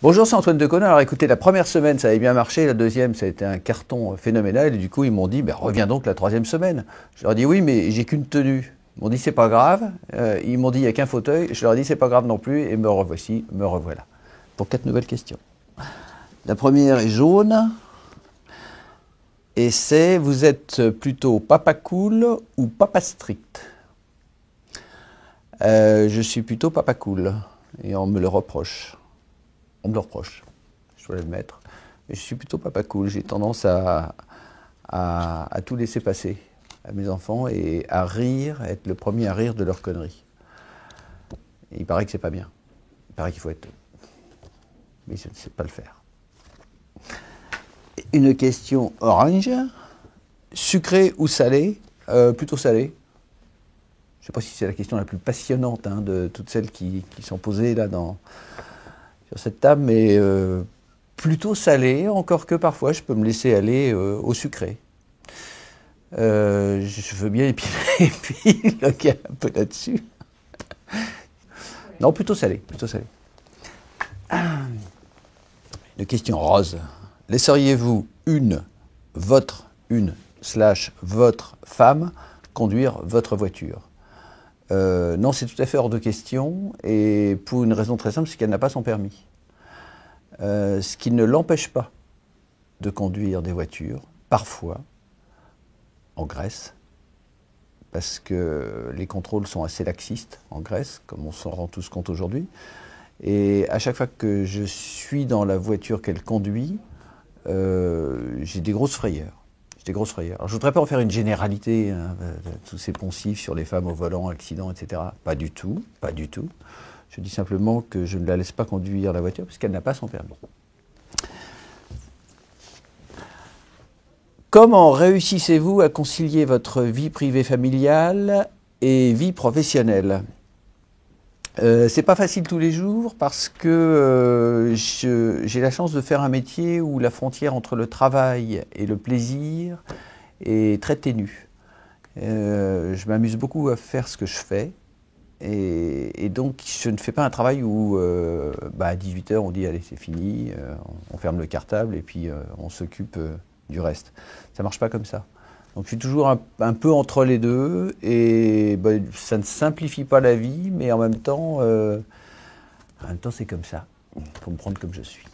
Bonjour, c'est Antoine Decaune. Alors écoutez, la première semaine, ça avait bien marché. La deuxième, ça a été un carton phénoménal. Et du coup, ils m'ont dit, reviens donc la troisième semaine. Je leur ai dit, oui, mais j'ai qu'une tenue. Ils m'ont dit, c'est pas grave. Ils m'ont dit, il n'y a qu'un fauteuil. Je leur ai dit, c'est pas grave non plus. Et me revoici, me revoilà. Pour 4 nouvelles questions. La première est jaune. Et c'est, vous êtes plutôt papa cool ou papa strict? Je suis plutôt papa cool. Et on me le reproche. On me le reproche, je dois l'admettre. Mais je suis plutôt papa cool. J'ai tendance à tout laisser passer à mes enfants et à rire, à être le premier à rire de leurs conneries. Et il paraît que c'est pas bien. Il paraît qu'il faut être... Mais je ne sais pas le faire. Une question orange. Sucré ou salé? Plutôt salé. Je ne sais pas si c'est la question la plus passionnante de toutes celles qui sont posées là sur cette table, mais plutôt salé, encore que parfois je peux me laisser aller au sucré. Je veux bien épiloguer un peu là-dessus. Non, plutôt salé, plutôt salé. Une question rose. Laisseriez-vous votre femme conduire votre voiture? Non, c'est tout à fait hors de question, et pour une raison très simple, c'est qu'elle n'a pas son permis. Ce qui ne l'empêche pas de conduire des voitures, parfois, en Grèce, parce que les contrôles sont assez laxistes en Grèce, comme on s'en rend tous compte aujourd'hui. Et à chaque fois que je suis dans la voiture qu'elle conduit, j'ai des grosses frayeurs. Alors, je ne voudrais pas en faire une généralité, de tous ces poncifs sur les femmes au volant, accidents, etc. Pas du tout, pas du tout. Je dis simplement que je ne la laisse pas conduire la voiture parce qu'elle n'a pas son permis. Comment réussissez-vous à concilier votre vie privée familiale et vie professionnelle? C'est pas facile tous les jours parce que j'ai la chance de faire un métier où la frontière entre le travail et le plaisir est très ténue. Je m'amuse beaucoup à faire ce que je fais et donc je ne fais pas un travail où à 18h on dit allez c'est fini, on ferme le cartable et puis on s'occupe du reste. Ça marche pas comme ça. Donc je suis toujours un peu entre les deux et ça ne simplifie pas la vie, mais en même temps c'est comme ça. Il faut me prendre comme je suis.